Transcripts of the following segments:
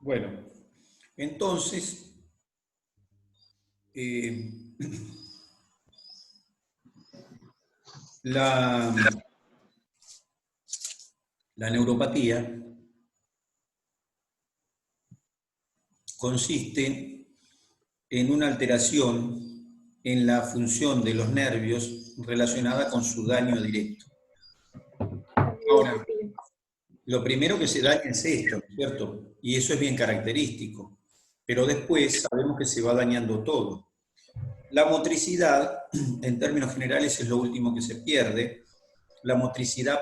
Bueno, entonces, eh, la, la neuropatía consiste en una alteración en la función de los nervios relacionada con su daño directo. Ahora, lo primero que se daña es esto, ¿no es cierto? Y eso es bien característico. Pero después sabemos que se va dañando todo. La motricidad, en términos generales, es lo último que se pierde. La motricidad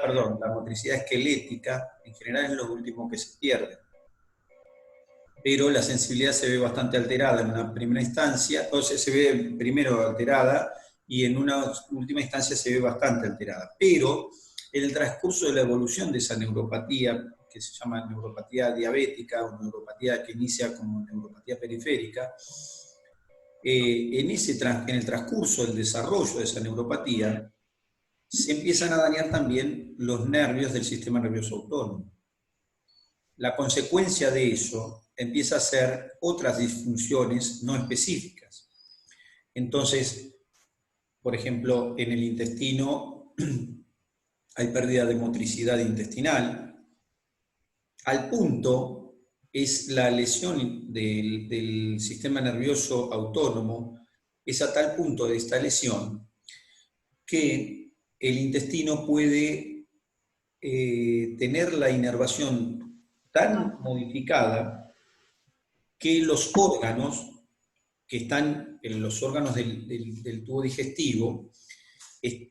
esquelética, en general, es lo último que se pierde. Pero la sensibilidad se ve bastante alterada en una primera instancia, o sea, se ve primero alterada y en una última instancia se ve bastante alterada. Pero en el transcurso de la evolución de esa neuropatía, que se llama neuropatía diabética o neuropatía que inicia como neuropatía periférica, en el transcurso del desarrollo de esa neuropatía, se empiezan a dañar también los nervios del sistema nervioso autónomo. La consecuencia de eso empieza a ser otras disfunciones no específicas. Entonces, por ejemplo, en el intestino hay pérdida de motricidad intestinal, al punto es la lesión del sistema nervioso autónomo, es a tal punto de esta lesión que el intestino puede tener la inervación tan modificada que los órganos que están en los órganos del tubo digestivo,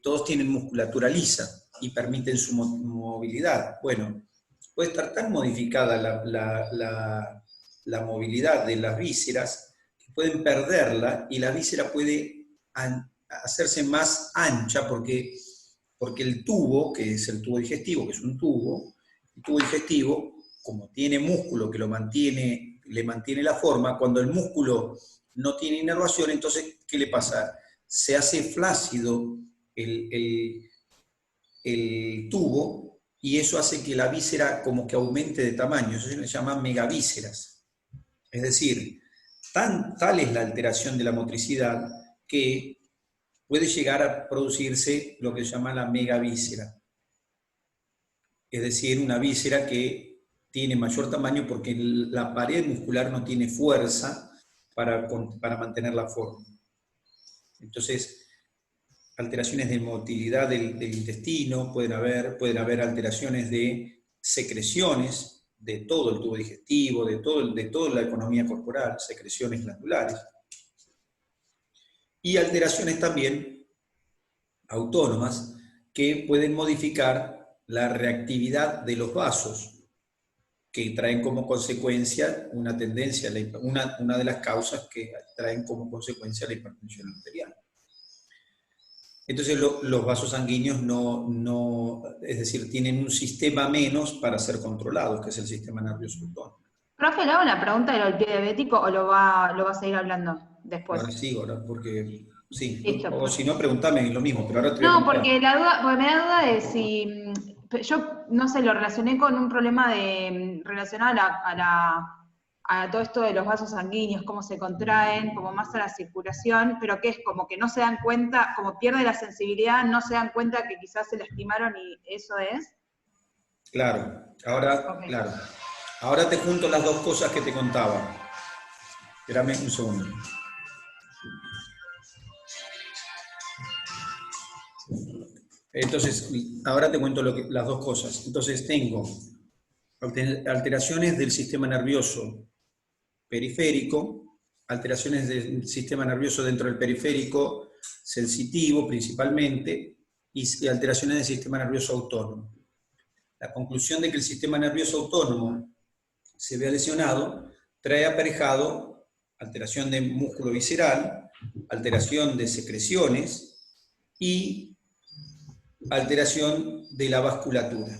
todos tienen musculatura lisa y permiten su movilidad. Bueno, puede estar tan modificada la movilidad de las vísceras que pueden perderla y la víscera puede hacerse más ancha porque el tubo, que es el tubo digestivo, que es un tubo, el tubo digestivo, como tiene músculo que le mantiene la forma, cuando el músculo no tiene inervación, entonces, ¿qué le pasa? Se hace flácido el tubo y eso hace que la víscera como que aumente de tamaño, eso se le llama megavísceras. Es decir, tal es la alteración de la motricidad que puede llegar a producirse lo que se llama la megavíscera. Es decir, una víscera que tiene mayor tamaño porque la pared muscular no tiene fuerza para mantener la forma. Entonces, alteraciones de motilidad del intestino, pueden haber alteraciones de secreciones de todo el tubo digestivo, de toda la economía corporal, secreciones glandulares, y alteraciones también autónomas que pueden modificar la reactividad de los vasos, que traen como consecuencia una tendencia, una de las causas que traen como consecuencia la hipertensión arterial. Entonces los vasos sanguíneos es decir, tienen un sistema menos para ser controlados, que es el sistema nervioso autónomo. Profe, ¿le hago una pregunta de lo diabético o lo va a seguir hablando después? Ahora sí, porque sí, Listo. o si no, pregúntame lo mismo, pero ahora te voy a No, contar. porque porque me da duda de si yo no sé, lo relacioné con un problema relacionado a todo esto de los vasos sanguíneos, cómo se contraen, como más a la circulación, pero que es como que no se dan cuenta, como pierde la sensibilidad, no se dan cuenta que quizás se lastimaron y eso es. Claro, Okay. claro. Ahora te junto las dos cosas que te contaba. Espérame un segundo. Entonces, ahora te cuento las dos cosas. Entonces, tengo alteraciones del sistema nervioso periférico, alteraciones del sistema nervioso dentro del periférico sensitivo principalmente, y alteraciones del sistema nervioso autónomo. La conclusión de que el sistema nervioso autónomo se vea lesionado trae aparejado alteración de músculo visceral, alteración de secreciones y alteración de la vasculatura.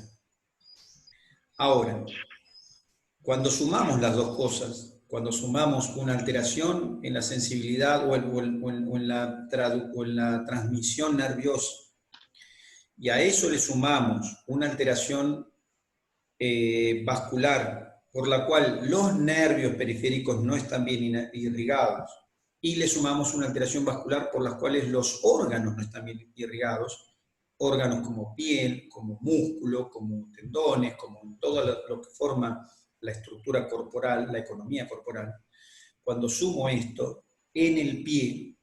Ahora, cuando sumamos las dos cosas, cuando sumamos una alteración en la sensibilidad o en la transmisión nerviosa, y a eso le sumamos una alteración vascular por la cual los nervios periféricos no están bien irrigados, y le sumamos una alteración vascular por las cuales los órganos no están bien irrigados, órganos como piel, como músculo, como tendones, como todo lo que forma la estructura corporal, la economía corporal. Cuando sumo esto, en el pie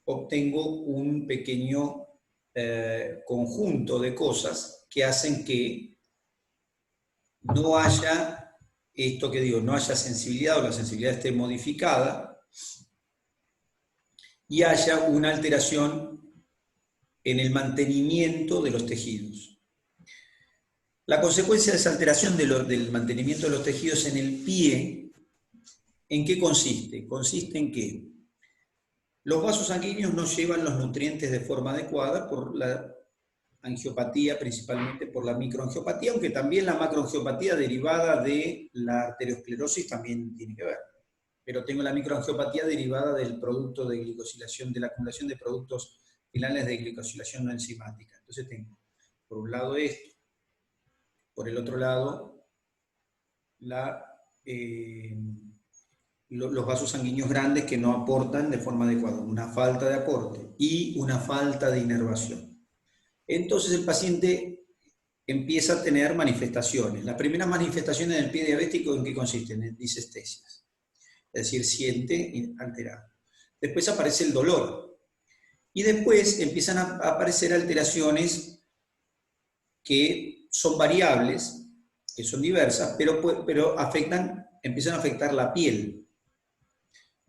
obtengo un pequeño conjunto de cosas que hacen que no haya esto que digo, no haya sensibilidad o la sensibilidad esté modificada y haya una alteración en el mantenimiento de los tejidos. La consecuencia de esa alteración del mantenimiento de los tejidos en el pie, ¿en qué consiste? Consiste en que los vasos sanguíneos no llevan los nutrientes de forma adecuada por la angiopatía, principalmente por la microangiopatía, aunque también la macroangiopatía derivada de la arteriosclerosis también tiene que ver. Pero tengo la microangiopatía derivada del producto de glicosilación, de la acumulación de productos finales de glicosilación no enzimática. Entonces tengo, por un lado esto, por el otro lado, los vasos sanguíneos grandes que no aportan de forma adecuada, una falta de aporte y una falta de inervación. Entonces el paciente empieza a tener manifestaciones. Las primeras manifestaciones del pie diabético, ¿en qué consisten? En disestesias. Es decir, siente alterado. Después aparece el dolor. Y después empiezan a aparecer alteraciones que son variables, que son diversas, pero empiezan a afectar la piel.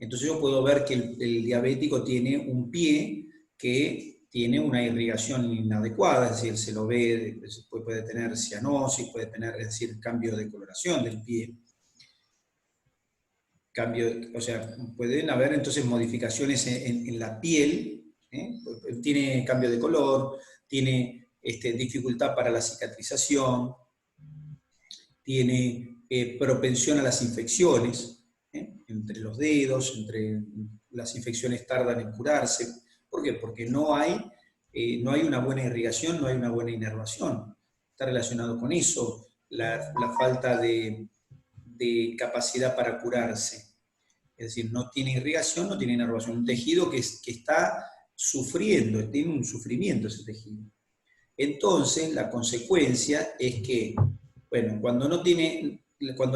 Entonces yo puedo ver que el diabético tiene un pie que tiene una irrigación inadecuada, es decir, se lo ve, puede tener cianosis, puede tener, es decir, cambio de coloración del pie. O sea, pueden haber entonces modificaciones en la piel, tiene cambio de color, tiene dificultad para la cicatrización, tiene propensión a las infecciones, entre los dedos, las infecciones tardan en curarse. ¿Por qué? Porque no hay una buena irrigación, no hay una buena inervación. Está relacionado con eso, la falta de capacidad para curarse. Es decir, no tiene irrigación, no tiene inervación. Un tejido que está sufriendo, tiene un sufrimiento ese tejido. Entonces, la consecuencia es que, bueno, cuando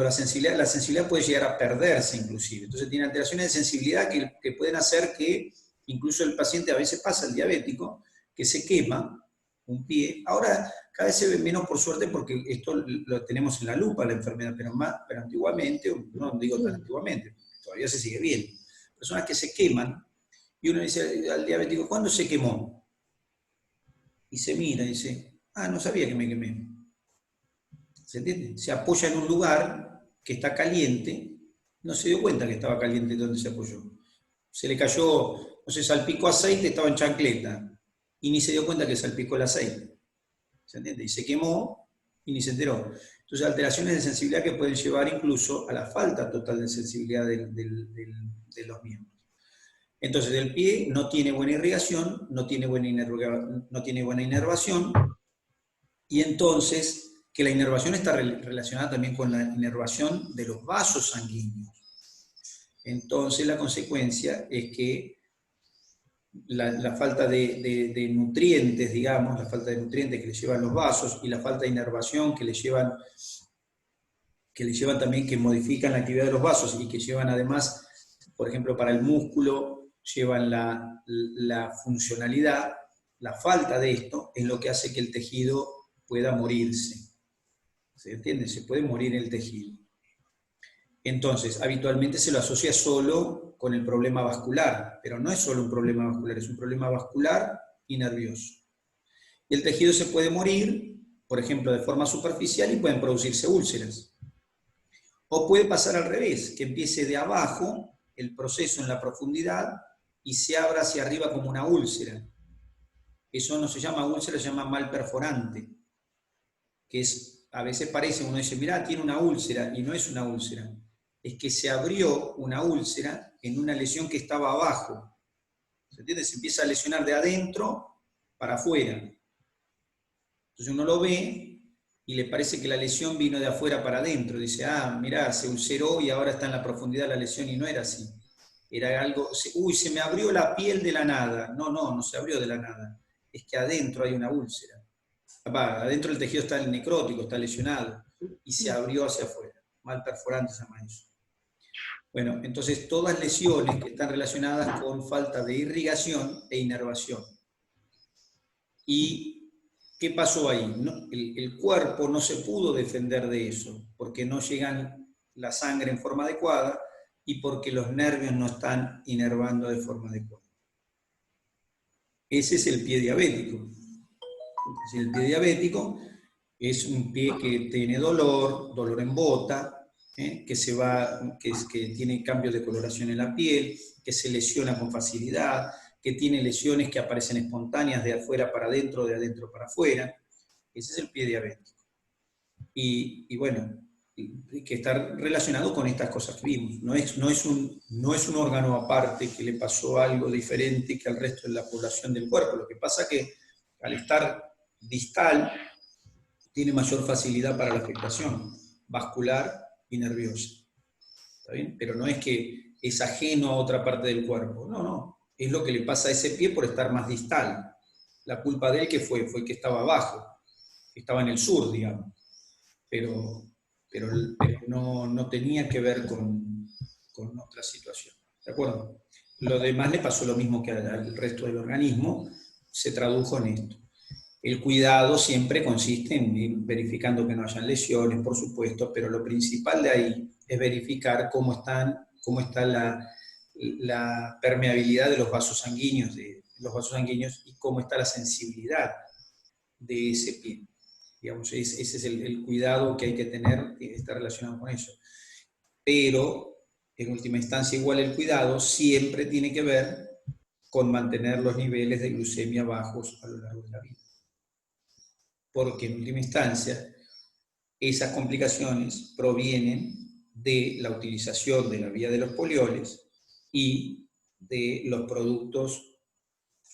la sensibilidad puede llegar a perderse inclusive. Entonces tiene alteraciones de sensibilidad que pueden hacer que incluso el paciente, a veces pasa el diabético, que se quema un pie. Ahora cada vez se ve menos por suerte porque esto lo tenemos en la lupa, la enfermedad, pero antiguamente, no digo tan antiguamente, todavía se sigue viendo. Personas que se queman, y uno dice al diabético, ¿cuándo se quemó? Y se mira y dice, no sabía que me quemé. ¿Se entiende? Se apoya en un lugar que está caliente, no se dio cuenta que estaba caliente donde se apoyó. Se le cayó, no sé, salpicó aceite, estaba en chancleta, y ni se dio cuenta que salpicó el aceite. ¿Se entiende? Y se quemó y ni se enteró. Entonces, alteraciones de sensibilidad que pueden llevar incluso a la falta total de sensibilidad de los miembros. Entonces, el pie no tiene buena irrigación, no tiene buena inervación, y entonces que la inervación está relacionada también con la inervación de los vasos sanguíneos. Entonces la consecuencia es que la falta de nutrientes, digamos, la falta de nutrientes que le llevan los vasos y la falta de inervación que le llevan también, que modifican la actividad de los vasos y que llevan además, por ejemplo, para el músculo, llevan la funcionalidad, la falta de esto es lo que hace que el tejido pueda morirse. ¿Se entiende? Se puede morir el tejido. Entonces, habitualmente se lo asocia solo con el problema vascular, pero no es solo un problema vascular, es un problema vascular y nervioso. Y el tejido se puede morir, por ejemplo, de forma superficial y pueden producirse úlceras. O puede pasar al revés, que empiece de abajo el proceso en la profundidad y se abra hacia arriba como una úlcera. Eso no se llama úlcera, se llama mal perforante, que a veces parece, uno dice, mirá, tiene una úlcera, y no es una úlcera. Es que se abrió una úlcera en una lesión que estaba abajo. ¿Se entiende? Se empieza a lesionar de adentro para afuera. Entonces uno lo ve y le parece que la lesión vino de afuera para adentro. Dice, ah, mirá, se ulceró y ahora está en la profundidad de la lesión, y no era así. Era algo, uy, se me abrió la piel de la nada. No, no se abrió de la nada. Es que adentro hay una úlcera. Adentro del tejido está el necrótico, está lesionado, y se abrió hacia afuera. Mal perforante se llama eso. Bueno, entonces todas lesiones que están relacionadas con falta de irrigación e inervación. ¿Y qué pasó ahí? El cuerpo no se pudo defender de eso, porque no llegan la sangre en forma adecuada y porque los nervios no están inervando de forma adecuada. Ese es el pie diabético. El pie diabético es un pie que tiene dolor en bota, que tiene cambios de coloración en la piel, que se lesiona con facilidad, que tiene lesiones que aparecen espontáneas de afuera para adentro, de adentro para afuera. Ese es el pie diabético. Y bueno, que está relacionado con estas cosas que vimos. No es un órgano aparte que le pasó algo diferente que al resto de la población del cuerpo. Lo que pasa es que al estar distal, tiene mayor facilidad para la afectación vascular y nerviosa. ¿Está bien? Pero no es que es ajeno a otra parte del cuerpo. No. Es lo que le pasa a ese pie por estar más distal. La culpa de él que fue que estaba abajo, que estaba en el sur, digamos. Pero no tenía que ver con otra situación. ¿De acuerdo? Lo demás le pasó lo mismo que al resto del organismo, se tradujo en esto. El cuidado siempre consiste en ir verificando que no hayan lesiones, por supuesto, pero lo principal de ahí es verificar cómo está la permeabilidad de los vasos sanguíneos, y cómo está la sensibilidad de ese pie. Digamos, ese es el cuidado que hay que tener, está relacionado con eso. Pero, en última instancia, igual el cuidado siempre tiene que ver con mantener los niveles de glucemia bajos a lo largo de la vida. Porque, en última instancia, esas complicaciones provienen de la utilización de la vía de los polioles y de los productos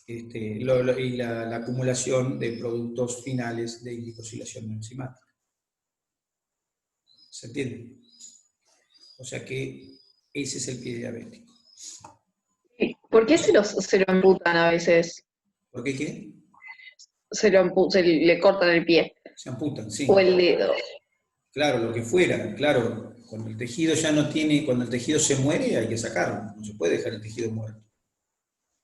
y la acumulación de productos finales de glicosilación enzimática. ¿Se entiende? O sea que ese es el pie diabético. ¿Por qué se lo amputan a veces? ¿Por qué qué? Se le cortan el pie. Se amputan, sí. O el dedo. Claro, lo que fuera, claro. Cuando el tejido cuando el tejido se muere, hay que sacarlo. No se puede dejar el tejido muerto.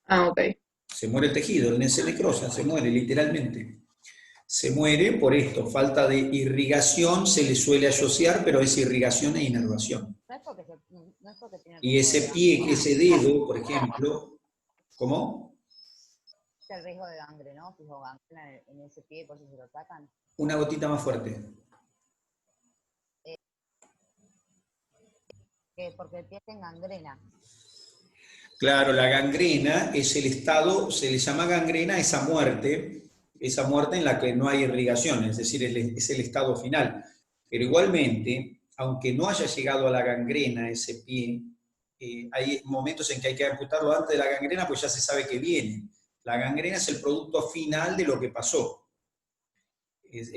Ah, ok. Se muere el tejido, se necrosa, se muere literalmente. Se muere por esto, falta de irrigación se le suele asociar, pero es irrigación e inervación. Y ese pie, ese dedo, por ejemplo, ¿cómo? ¿El riesgo de gangrenosis o gangrena en ese pie, por si se lo sacan? Una gotita más fuerte. Porque el pie está en gangrena. Claro, la gangrena es el estado, se le llama gangrena a esa muerte en la que no hay irrigación, es decir, es el estado final. Pero igualmente, aunque no haya llegado a la gangrena ese pie, hay momentos en que hay que amputarlo antes de la gangrena, pues ya se sabe que viene. La gangrena es el producto final de lo que pasó. Es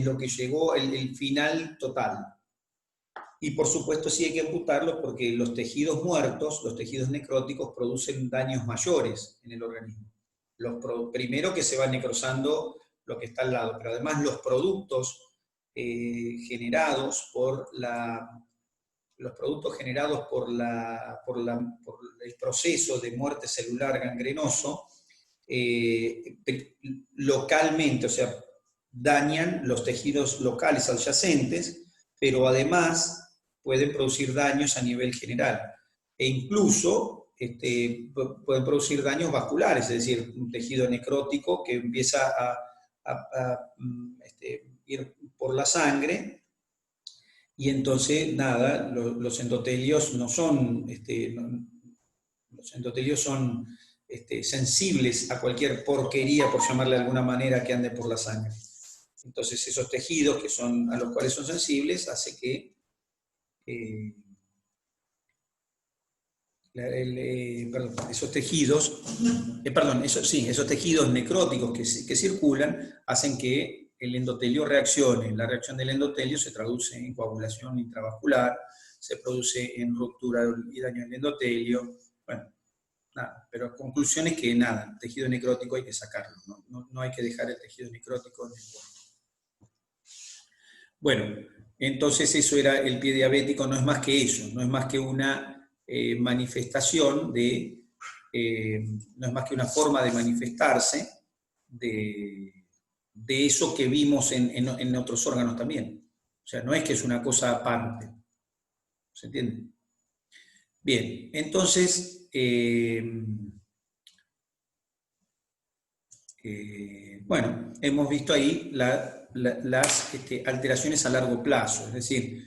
lo que llegó, el final total. Y por supuesto sí hay que amputarlo porque los tejidos muertos, los tejidos necróticos, producen daños mayores en el organismo. Primero que se va necrosando lo que está al lado, pero además los productos generados por el proceso de muerte celular gangrenoso, localmente, o sea, dañan los tejidos locales adyacentes, pero además pueden producir daños a nivel general. E incluso pueden producir daños vasculares, es decir, un tejido necrótico que empieza a ir por la sangre, y entonces, nada, los endotelios no son, los endotelios son sensibles a cualquier porquería, por llamarle de alguna manera, que ande por la sangre. Entonces esos tejidos a los cuales son sensibles hace que esos tejidos necróticos que circulan hacen que el endotelio reaccione. La reacción del endotelio se traduce en coagulación intravascular, se produce en ruptura y daño del endotelio. Bueno, nada, pero conclusión es que nada, el tejido necrótico hay que sacarlo, no hay que dejar el tejido necrótico en el cuerpo. Bueno, entonces eso era el pie diabético, no es más que eso, no es más que una manifestación de, no es más que una forma de manifestarse de eso que vimos en otros órganos también. O sea, no es que es una cosa aparte. ¿Se entiende? Bien, entonces, bueno, hemos visto ahí las alteraciones a largo plazo. Es decir,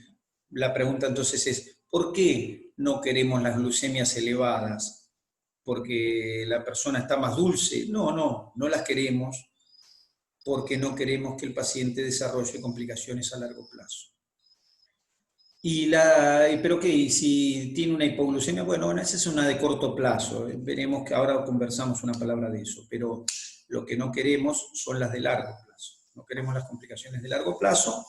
la pregunta entonces es, ¿por qué no queremos las glucemias elevadas? ¿Porque la persona está más dulce? No las queremos porque no queremos que el paciente desarrolle complicaciones a largo plazo. ¿Pero qué? ¿Y si tiene una hipoglucemia? Bueno, esa es una de corto plazo. Veremos que ahora conversamos una palabra de eso, pero lo que no queremos son las de largo plazo. No queremos las complicaciones de largo plazo,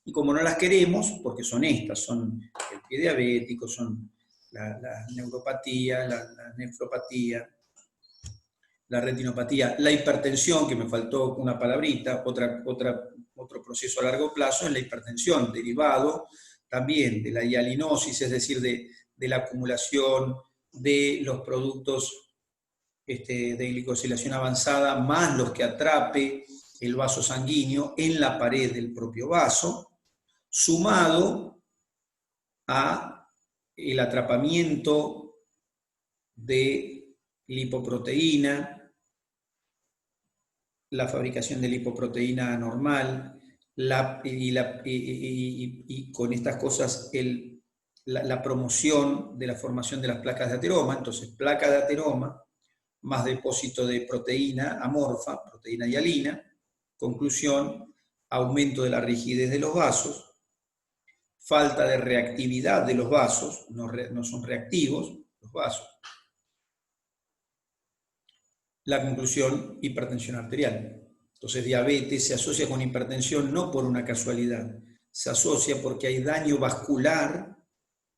y como no las queremos, porque son estas, son el pie diabético, son la neuropatía, la nefropatía, la retinopatía, la hipertensión, que me faltó una palabrita, otro proceso a largo plazo es la hipertensión, derivado también de la hialinosis, es decir, de la acumulación de los productos de glicosilación avanzada, más los que atrape el vaso sanguíneo en la pared del propio vaso, sumado a el atrapamiento de lipoproteína, la fabricación de lipoproteína anormal, y con estas cosas la promoción de la formación de las placas de ateroma. Entonces, placa de ateroma más depósito de proteína amorfa, proteína hialina, conclusión, aumento de la rigidez de los vasos, falta de reactividad de los vasos, no son reactivos los vasos. La conclusión, hipertensión arterial. Entonces, diabetes se asocia con hipertensión no por una casualidad, se asocia porque hay daño vascular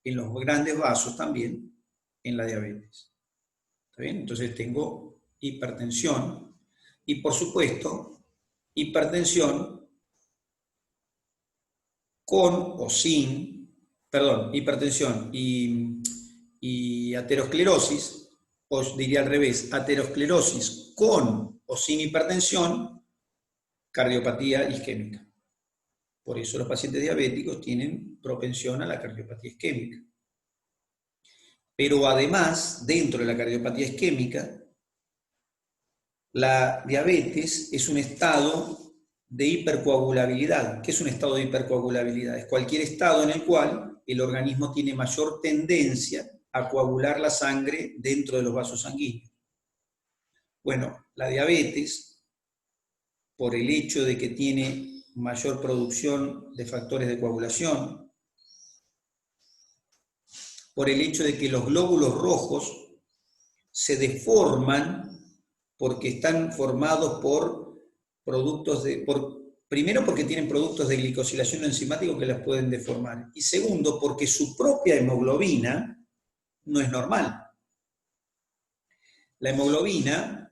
en los grandes vasos también en la diabetes. ¿Está bien? Entonces tengo hipertensión y, por supuesto, hipertensión con o sin, perdón, hipertensión y aterosclerosis, os diría al revés, aterosclerosis con o sin hipertensión, cardiopatía isquémica. Por eso los pacientes diabéticos tienen propensión a la cardiopatía isquémica. Pero además, dentro de la cardiopatía isquémica, la diabetes es un estado de hipercoagulabilidad. ¿Qué es un estado de hipercoagulabilidad? Es cualquier estado en el cual el organismo tiene mayor tendencia a coagular la sangre dentro de los vasos sanguíneos. Bueno, la diabetes, por el hecho de que tiene mayor producción de factores de coagulación, por el hecho de que los glóbulos rojos se deforman porque están formados por productos primero porque tienen productos de glicosilación enzimático que las pueden deformar, y segundo porque su propia hemoglobina no es normal. La hemoglobina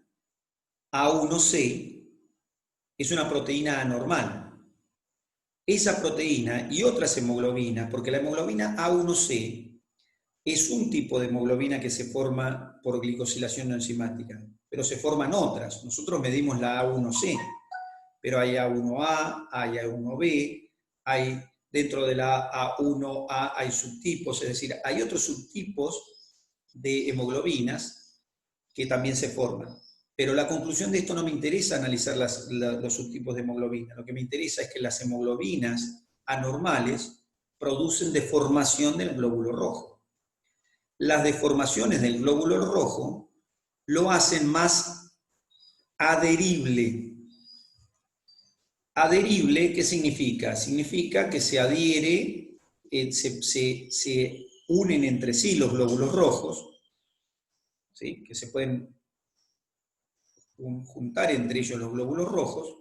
A1C es una proteína anormal. Esa proteína y otras hemoglobinas, porque la hemoglobina A1C es un tipo de hemoglobina que se forma por glicosilación no enzimática, pero se forman otras. Nosotros medimos la A1C, pero hay A1A, hay A1B, dentro de la A1A hay subtipos, es decir, hay otros subtipos de hemoglobinas que también se forman. Pero la conclusión de esto no me interesa analizar los subtipos de hemoglobina. Lo que me interesa es que las hemoglobinas anormales producen deformación del glóbulo rojo. Las deformaciones del glóbulo rojo lo hacen más adherible. Adherible, ¿qué significa? Significa que se adhiere, se unen entre sí los glóbulos rojos, ¿sí? Que se pueden juntar entre ellos los glóbulos rojos,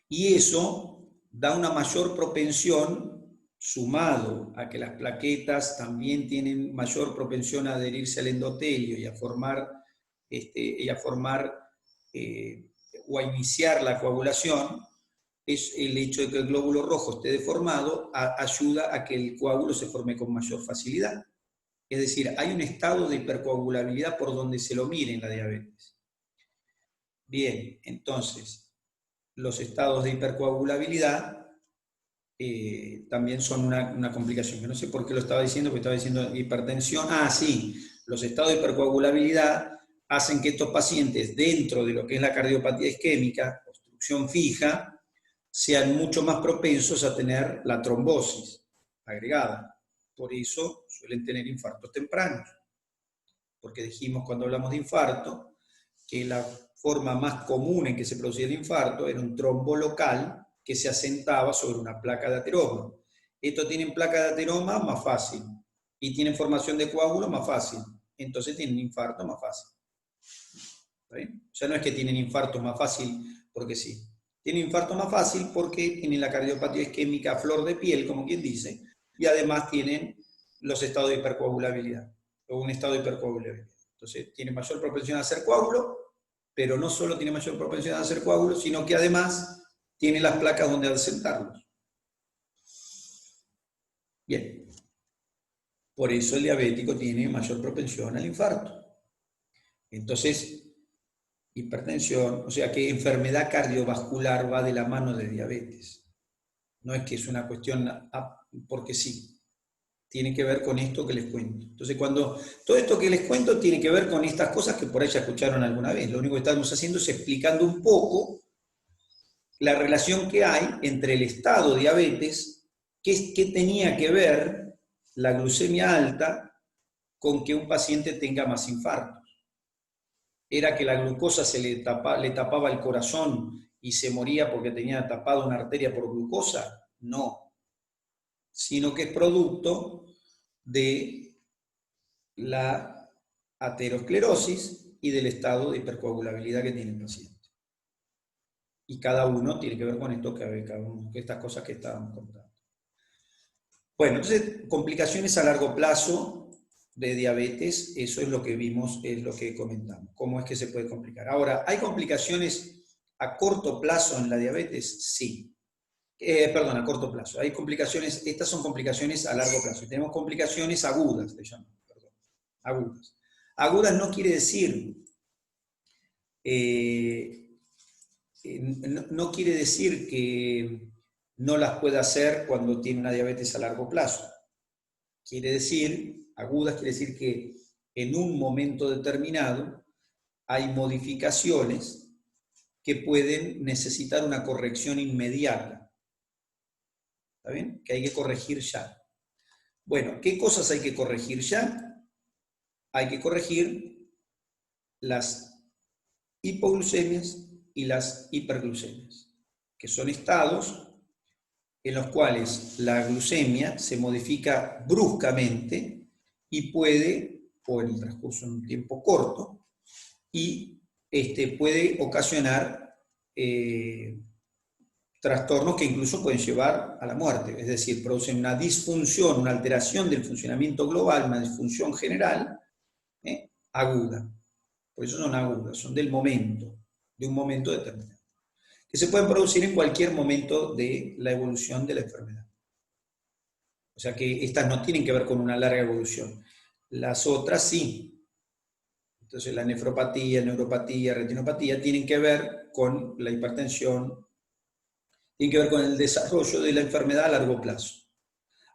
Y eso da una mayor propensión, sumado a que las plaquetas también tienen mayor propensión a adherirse al endotelio y a formar, o a iniciar la coagulación, es el hecho de que el glóbulo rojo esté deformado, ayuda a que el coágulo se forme con mayor facilidad. Es decir, hay un estado de hipercoagulabilidad por donde se lo mire en la diabetes. Bien, entonces, los estados de hipercoagulabilidad también son una complicación, que no sé por qué lo estaba diciendo, porque estaba diciendo hipertensión. Ah, sí, los estados de hipercoagulabilidad hacen que estos pacientes, dentro de lo que es la cardiopatía isquémica, obstrucción fija, sean mucho más propensos a tener la trombosis agregada. Por eso suelen tener infartos tempranos. Porque dijimos cuando hablamos de infarto que la forma más común en que se producía el infarto era un trombo local que se asentaba sobre una placa de ateroma. Estos tienen placa de ateroma más fácil y tienen formación de coágulo más fácil. Entonces tienen infarto más fácil. ¿Está bien? O sea, no es que tienen infarto más fácil porque sí. Tienen infarto más fácil porque tienen la cardiopatía isquémica a flor de piel, como quien dice, y además tienen los estados de hipercoagulabilidad, o un estado de hipercoagulabilidad. Entonces, tiene mayor propensión a hacer coágulo, pero no solo tiene mayor propensión a hacer coágulo, sino que además tiene las placas donde asentarlos. Bien. Por eso el diabético tiene mayor propensión al infarto. Entonces, hipertensión, o sea que enfermedad cardiovascular va de la mano de diabetes. No es que es una cuestión porque sí. Tiene que ver con esto que les cuento. Entonces, todo esto que les cuento tiene que ver con estas cosas que por ahí ya escucharon alguna vez. Lo único que estamos haciendo es explicando un poco la relación que hay entre el estado de diabetes, que tenía que ver la glucemia alta con que un paciente tenga más infartos. ¿Era que la glucosa le tapaba el corazón y se moría porque tenía tapada una arteria por glucosa? No, sino que es producto de la aterosclerosis y del estado de hipercoagulabilidad que tiene el paciente. Y cada uno tiene que ver con esto estas cosas que estábamos contando. Bueno, entonces, complicaciones a largo plazo de diabetes, eso es lo que vimos, es lo que comentamos. ¿Cómo es que se puede complicar? Ahora, ¿hay complicaciones a corto plazo en la diabetes? Sí. Perdón, a corto plazo. Hay complicaciones, estas son complicaciones a largo plazo. Tenemos complicaciones agudas, se llaman. Agudas. Agudas no quiere decir no quiere decir que no las pueda hacer cuando tiene una diabetes a largo plazo. Quiere decir, agudas quiere decir que en un momento determinado hay modificaciones que pueden necesitar una corrección inmediata. ¿Está bien? Que hay que corregir ya. Bueno, ¿qué cosas hay que corregir ya? Hay que corregir las hipoglucemias y las hiperglucemias, que son estados en los cuales la glucemia se modifica bruscamente y puede, o en el transcurso de un tiempo corto, y puede ocasionar trastornos que incluso pueden llevar a la muerte, es decir, producen una disfunción, una alteración del funcionamiento global, una disfunción general aguda. Por eso son agudas, son del momento, de un momento determinado, que se pueden producir en cualquier momento de la evolución de la enfermedad. O sea que estas no tienen que ver con una larga evolución. Las otras sí. Entonces la nefropatía, neuropatía, retinopatía tienen que ver con la hipertensión, tienen que ver con el desarrollo de la enfermedad a largo plazo.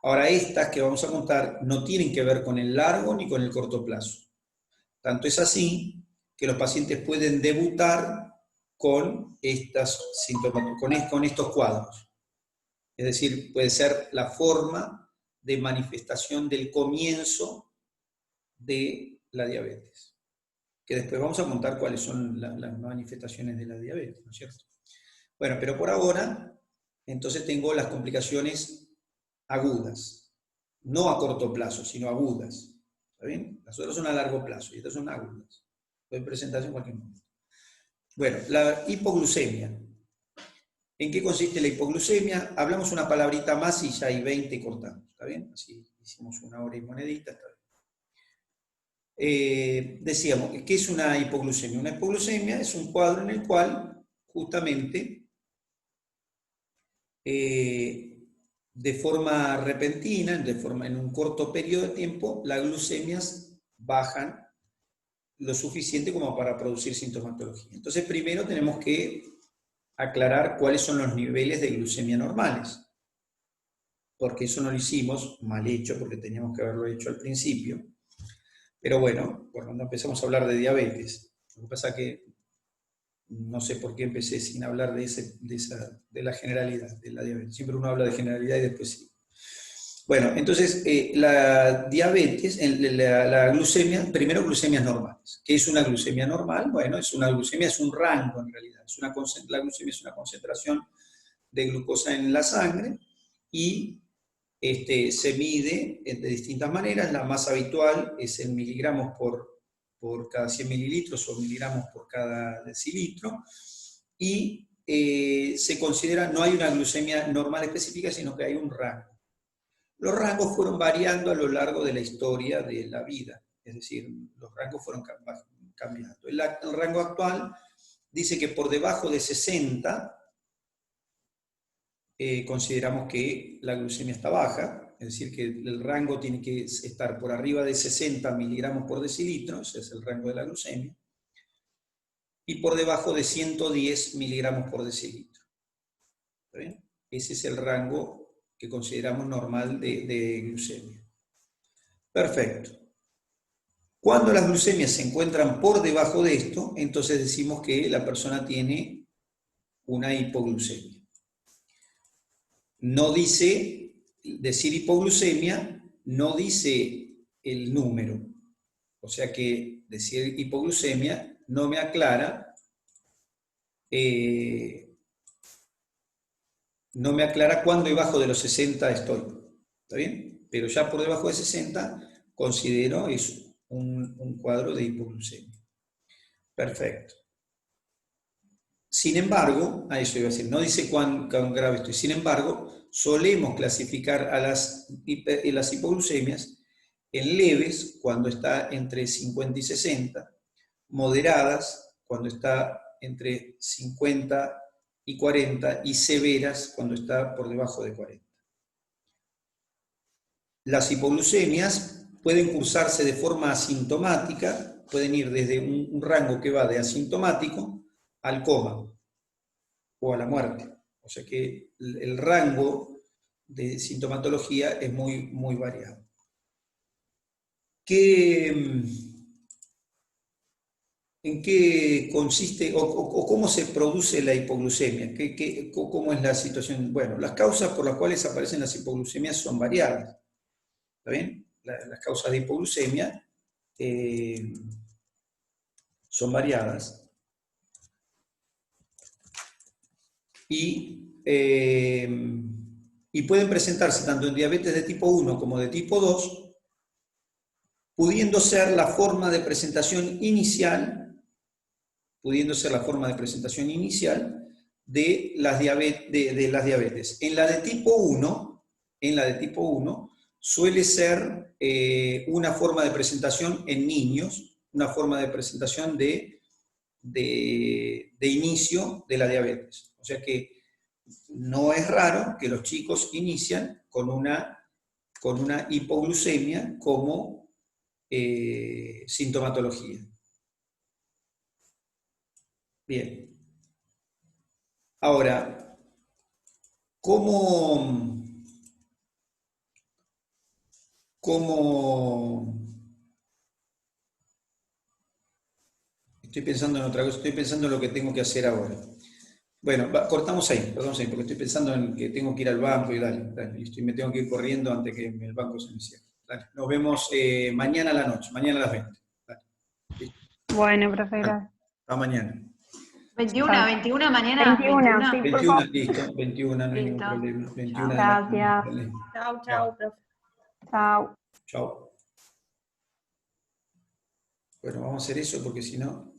Ahora, estas que vamos a contar no tienen que ver con el largo ni con el corto plazo. Tanto es así que los pacientes pueden debutar con con estos cuadros. Es decir, puede ser la forma de manifestación del comienzo de la diabetes. Que después vamos a contar cuáles son las manifestaciones de la diabetes, ¿no es cierto? Bueno, pero por ahora, entonces tengo las complicaciones agudas. No a corto plazo, sino agudas. ¿Está bien? Las otras son a largo plazo y estas son agudas. Pueden presentarse en cualquier momento. Bueno, la hipoglucemia. ¿En qué consiste la hipoglucemia? Hablamos una palabrita más y ya hay 20 y cortamos, ¿está bien? Así hicimos 1 hora y monedita, está bien. Decíamos, ¿qué es una hipoglucemia? Una hipoglucemia es un cuadro en el cual justamente de forma repentina, en un corto periodo de tiempo, las glucemias bajan lo suficiente como para producir sintomatología. Entonces, primero tenemos que aclarar cuáles son los niveles de glucemia normales, porque eso no lo hicimos, mal hecho, porque teníamos que haberlo hecho al principio. Pero bueno, cuando empezamos a hablar de diabetes, lo que pasa es que no sé por qué empecé sin hablar de la generalidad de la diabetes. Siempre uno habla de generalidad y después sí. Bueno, entonces la diabetes, la glucemia, primero glucemias normales. ¿Qué es una glucemia normal? Bueno, una glucemia es un rango en realidad. La glucemia es una concentración de glucosa en la sangre y se mide de distintas maneras. La más habitual es en miligramos por cada 100 mililitros o miligramos por cada decilitro. Y se considera, no hay una glucemia normal específica, sino que hay un rango. Los rangos fueron variando a lo largo de la historia de la vida, es decir, los rangos fueron cambiando. El rango actual dice que por debajo de 60 consideramos que la glucemia está baja, es decir, que el rango tiene que estar por arriba de 60 miligramos por decilitro, ese es el rango de la glucemia, y por debajo de 110 miligramos por decilitro. ¿Está bien? Ese es el rango que consideramos normal de glucemia. Perfecto. Cuando las glucemias se encuentran por debajo de esto, entonces decimos que la persona tiene una hipoglucemia. No dice, decir hipoglucemia no dice el número. O sea que decir hipoglucemia no me aclara cuándo debajo de los 60 estoy. ¿Está bien? Pero ya por debajo de 60 considero eso, un cuadro de hipoglucemia. Perfecto. Sin embargo, a eso iba a decir, no dice cuán grave estoy. Sin embargo, solemos clasificar a las hipoglucemias en leves, cuando está entre 50 y 60, moderadas, cuando está entre 50 y 40, y severas, cuando está por debajo de 40. Las hipoglucemias pueden cursarse de forma asintomática, pueden ir desde un rango que va de asintomático al coma o a la muerte. O sea que el rango de sintomatología es muy, muy variado. ¿En qué consiste o cómo se produce la hipoglucemia? ¿Cómo es la situación? Bueno, las causas por las cuales aparecen las hipoglucemias son variadas. ¿Está bien? Las causas de hipoglucemia son variadas. Y pueden presentarse tanto en diabetes de tipo 1 como de tipo 2, pudiendo ser la forma de presentación inicial de las diabetes. En la de tipo 1 suele ser una forma de presentación en niños, una forma de presentación de inicio de la diabetes. O sea que no es raro que los chicos inician con una hipoglucemia como sintomatología. Bien. Ahora, ¿cómo estoy pensando en otra cosa? Estoy pensando en lo que tengo que hacer ahora. Bueno, cortamos ahí, porque estoy pensando en que tengo que ir al banco y dale, me tengo que ir corriendo antes que el banco se me cierre. Dale, nos vemos mañana a la noche, mañana a las 20. Dale. Bueno, profe, gracias. Hasta mañana. 21 mañana. 21, sí, por 21, favor. listo, 21, no hay ningún Listo. problema. 21 Gracias. Chau, profe. Chao. Chao. Bueno, vamos a hacer eso porque si no...